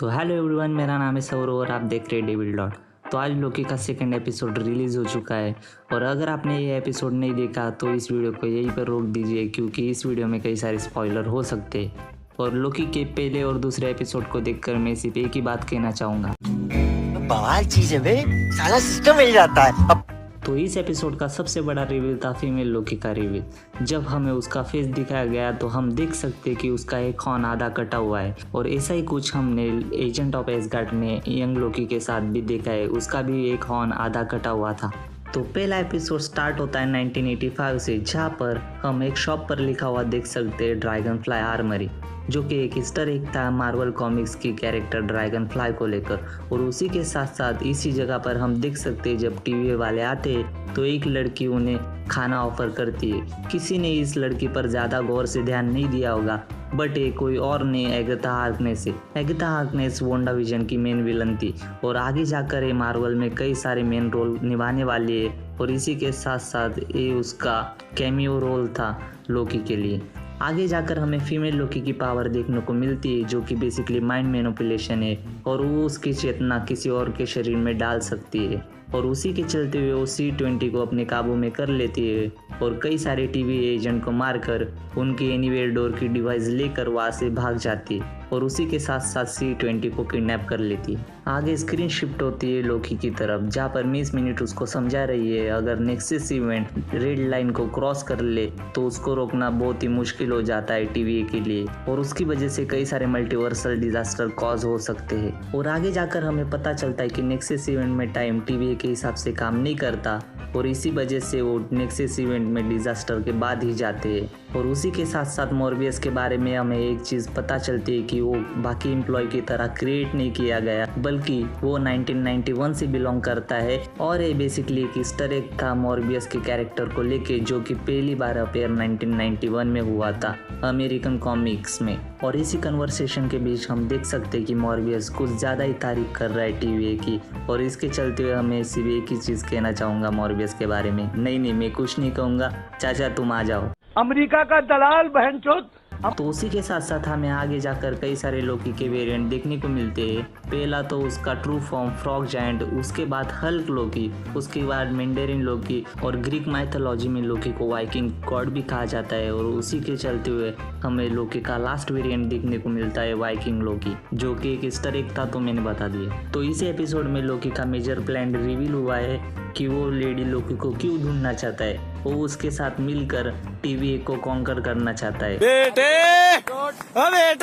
तो hello everyone, मेरा नाम है सौरव और आप देख रहे हैं डेविल डॉट। तो आज लोकी का सेकंड एपिसोड रिलीज़ हो चुका है और अगर आपने ये एपिसोड नहीं देखा तो इस वीडियो को यहीं पर रोक दीजिए क्योंकि इस वीडियो में कई सारे स्पॉइलर हो सकते हैं। और लोकी के पहले और दूसरे एपिसोड को देखकर मैं सिर्फ एक ही बात कहना चाहूँगा, बवाल चीज है बे, सारा सिस्टम मिल जाता है। अब तो इस एपिसोड का सबसे बड़ा रिवील था फीमेल लोकी का रिवील। जब हमें उसका फेस दिखाया गया तो हम देख सकते कि उसका एक हॉर्न आधा कटा हुआ है और ऐसा ही कुछ हमने एजेंट ऑफ एसगार्ड में यंग लोकी के साथ भी देखा है, उसका भी एक हॉर्न आधा कटा हुआ था। तो पहला एपिसोड स्टार्ट होता है 1985 से, जहाँ पर हम एक शॉप पर लिखा हुआ देख सकते हैं ड्रैगन फ्लाई आर्मरी, जो कि एक ईस्टर एग था मार्वल कॉमिक्स की कैरेक्टर ड्रैगन फ्लाई को लेकर। और उसी के साथ साथ इसी जगह पर हम देख सकते हैं जब टीवी वाले आते हैं तो एक लड़की उन्हें खाना ऑफर करती है। किसी ने इस लड़की पर ज़्यादा गौर से ध्यान नहीं दिया होगा, बट ये कोई और नहीं, एगाथा हार्कनेस है। एगाथा हार्कनेस वांडा विजन की मेन विलन थी और आगे जाकर ये मार्वल में कई सारे मेन रोल निभाने वाली है। और इसी के साथ साथ ये उसका कैमियो रोल था लोकी के लिए। आगे जाकर हमें फीमेल लोकी की पावर देखने को मिलती है, जो कि बेसिकली माइंड मैनिपुलेशन है और वो उसकी चेतना किसी और के शरीर में डाल सकती है और उसी के चलते हुए वो C-20 को अपने काबू में कर लेती है और कई सारे टीवी एजेंट को मारकर उनकी एनीवेयर डोर की डिवाइस लेकर वहाँ से भाग जाती है और उसी के साथ साथ C-20 को किडनैप कर लेती है। आगे स्क्रीन शिफ्ट होती है लोकी की तरफ, जहाँ पर मिस मिनट उसको समझा रही है अगर नेक्सस इवेंट रेड लाइन को क्रॉस कर ले तो उसको रोकना बहुत ही मुश्किल हो जाता है TVA के लिए और उसकी वजह से कई सारे मल्टीवर्सल डिजास्टर कॉज हो सकते हैं। और आगे जाकर हमें पता चलता है कि नेक्सस इवेंट में टाइम TVA के हिसाब से काम नहीं करता और इसी वजह से वो नेक्सस इवेंट में डिजास्टर के बाद ही जाते हैं। और उसी के साथ साथ मॉर्बियस के बारे में हमें एक चीज़ पता चलती है कि वो बाकी एम्प्लॉय की तरह क्रिएट नहीं किया गया, बल्कि वो 1991 से बिलोंग करता है और ये बेसिकली एक ईस्टर एग था मॉर्बियस के कैरेक्टर को लेके, जो कि पहली बार अपेयर 1991 में हुआ था अमेरिकन कॉमिक्स में। और इसी कन्वर्सेशन के बीच हम देख सकते हैं कि मॉर्बियस कुछ ज़्यादा ही तारीफ कर रहा है TVA की और इसके चलते हुए हमें सिर्फ एक ही चीज़ कहना चाहूँगा मॉर्बियस के बारे में। नहीं, मैं कुछ नहीं कहूँगा, चाचा तुम आ जाओ, अमेरिका का दलाल बहनचोद। तो उसी के साथ साथ हमें आगे जाकर कई सारे लोकी के वेरिएंट देखने को मिलते हैं। पहला तो उसका ट्रू फॉर्म फ्रॉग जायंट, उसके बाद हल्क लोकी, उसके बाद मैंडेरिन लोकी और ग्रीक माइथोलॉजी में लोकी को वाइकिंग गॉड भी कहा जाता है। और उसी के चलते हुए हमें लोकी का लास्ट वेरिएंट देखने को मिलता है वाइकिंग लोकी, जो कि एक ईस्टर एग था, तो मैंने बता दिया। तो इस एपिसोड में लोकी का मेजर प्लान रिवील हुआ है कि वो लेडी लोकी को क्यों ढूंढना चाहता है। वो उसके साथ मिलकर TVA को कॉन्कर करना चाहता है। बेटे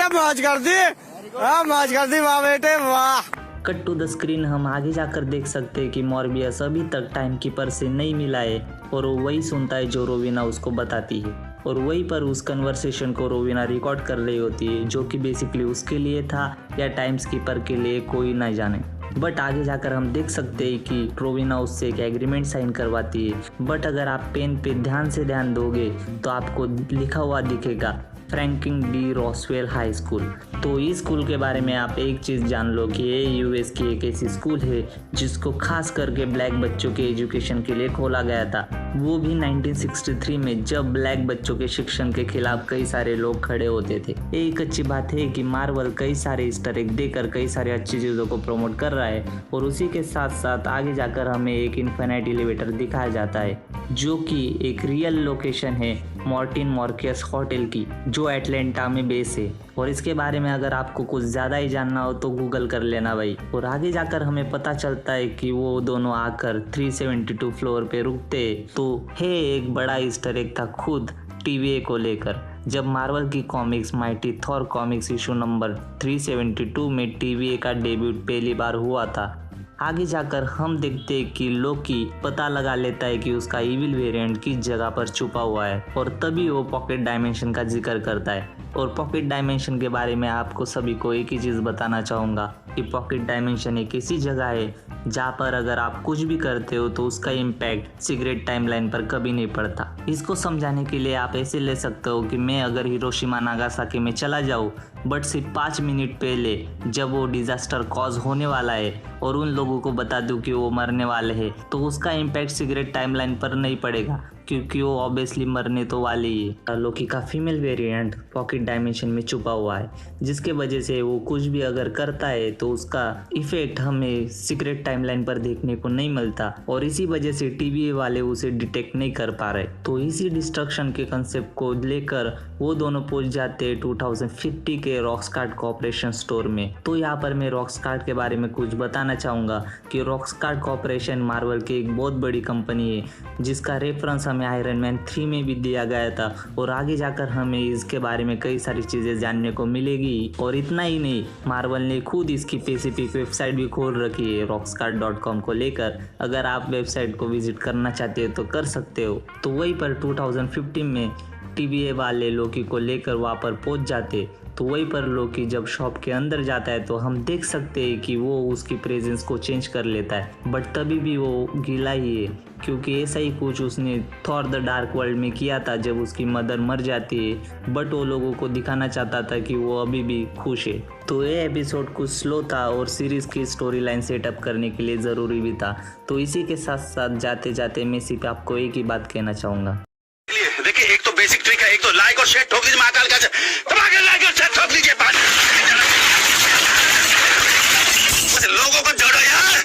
मौज कर दी, मौज कर दी, वाह बेटे वाह। कट टू द स्क्रीन हम आगे जाकर देख सकते हैं कि मॉर्बियस अभी तक टाइम कीपर से नहीं मिला है और वो वही सुनता है जो रोविना उसको बताती है और वहीं पर उस कन्वर्सेशन को रोविना रिकॉर्ड कर रही होती है, जो कि बेसिकली उसके लिए था या टाइम कीपर के लिए कोई ना जाने। बट आगे जाकर हम देख सकते हैं कि रोविना उससे एक एग्रीमेंट साइन करवाती है। बट अगर आप पेन पे ध्यान से ध्यान दोगे तो आपको लिखा हुआ दिखेगा Franklin D Roswell high school. तो इस स्कूल के बारे में आप एक चीज़ जान लो कि ये US की एक ऐसी स्कूल है जिसको खास करके ब्लैक बच्चों के एजुकेशन के लिए खोला गया था, वो भी 1963 में, जब ब्लैक बच्चों के शिक्षण के खिलाफ कई सारे लोग खड़े होते थे। एक अच्छी बात है कि मार्वल कई सारे ईस्टर एग देकर कई सारे अच्छी चीज़ों को प्रमोट कर रहा है और उसी के साथ साथ आगे जाकर हमें एक इन्फिनिटी एलिवेटर दिखाया जाता है, जो कि एक रियल लोकेशन है मॉर्टिन मॉर्कियस होटल की, जो एटलांटा में बेस है। और इसके बारे में अगर आपको कुछ ज़्यादा ही जानना हो तो गूगल कर लेना भाई। और आगे जाकर हमें पता चलता है कि वो दोनों आकर 372 फ्लोर पे रुकते, तो है एक बड़ा ईस्टर एग था खुद TVA को लेकर। जब मार्वल की comics mighty Thor comics issue number 372 में TVA का डेब्यूट पहली बार हुआ था। आगे जाकर हम देखते हैं कि लोकी पता लगा लेता है कि उसका इविल वेरिएंट किस जगह पर छुपा हुआ है और तभी वो पॉकेट डायमेंशन का जिक्र करता है। और पॉकेट डायमेंशन के बारे में आपको सभी को एक ही चीज़ बताना चाहूँगा कि पॉकेट डायमेंशन एक ऐसी जगह है जहाँ पर अगर आप कुछ भी करते हो तो उसका इम्पैक्ट सिगरेट टाइमलाइन पर कभी नहीं पड़ता। इसको समझाने के लिए आप ऐसे ले सकते हो कि मैं अगर हिरोशिमा नागासाकी में चला जाऊँ, बट सिर्फ 5 मिनट पहले जब वो डिजास्टर कॉज होने वाला है और उन लोगों को बता दूं कि वो मरने वाले हैं, तो उसका इम्पैक्ट सिगरेट टाइमलाइन पर नहीं पड़ेगा, क्योंकि वो ऑब्वियसली मरने तो वाली ही है। लोकी का फीमेल वेरिएंट पॉकेट डायमेंशन में छुपा हुआ है, जिसके वजह से वो कुछ भी अगर करता है तो उसका इफेक्ट हमें सीक्रेट टाइमलाइन पर देखने को नहीं मिलता, और इसी वजह से TVA वाले उसे डिटेक्ट नहीं कर पा रहे। तो इसी डिस्ट्रक्शन के कंसेप्ट को लेकर वो दोनों पहुंच जाते हैं 2050 के रॉकस्टार्ट कॉर्पोरेशन स्टोर में। तो यहाँ पर मैं रॉकस्टार्ट के बारे में कुछ बताना चाहूँगा कि रॉकस्टार्ट कॉर्पोरेशन मार्वल की एक बहुत बड़ी कंपनी है, जिसका रेफरेंस हमें आयरन मैन 3 में भी दिया गया था, और आगे जाकर हमें इसके बारे में कई सारी चीज़ें जानने को मिलेगी। और इतना ही नहीं, मार्वल ने खुद इसकी स्पेसिफिक वेबसाइट भी खोल रखी है rockstar.com को लेकर। अगर आप वेबसाइट को विजिट करना चाहते हो तो कर सकते हो। तो वहीं पर 2015 में TVA वाले लोकी को लेकर वहाँ पर पहुँच जाते। तो वहीं पर लोकी जब शॉप के अंदर जाता है तो हम देख सकते हैं कि वो उसकी प्रेजेंस को चेंज कर लेता है, बट तभी भी वो गीला ही है, क्योंकि ऐसा ही कुछ उसने थॉर द डार्क वर्ल्ड में किया था जब उसकी मदर मर जाती है, बट वो लोगों को दिखाना चाहता था कि वो अभी भी खुश है। तो ये एपिसोड कुछ स्लो था और सीरीज़ की स्टोरी लाइन सेटअप करने के लिए ज़रूरी भी था। तो इसी के साथ साथ जाते जाते मैं सिर्फ आपको एक ही बात कहना चाहूँगा। देखिए, एक तो बेसिक ट्रिक है, एक तो लाइक और शेयर ठोक लीजिए, महाकाल का धमाके लाइक और शेयर ठोक लीजिए। लोगों को जोड़ो यार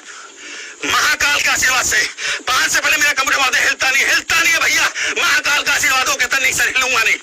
महाकाल का आशीर्वाद से। 5 से पहले मेरा कमरा वादे हिलता नहीं है भैया। महाकाल का आशीर्वाद हो कहता नहीं सर, हिलूंगा नहीं।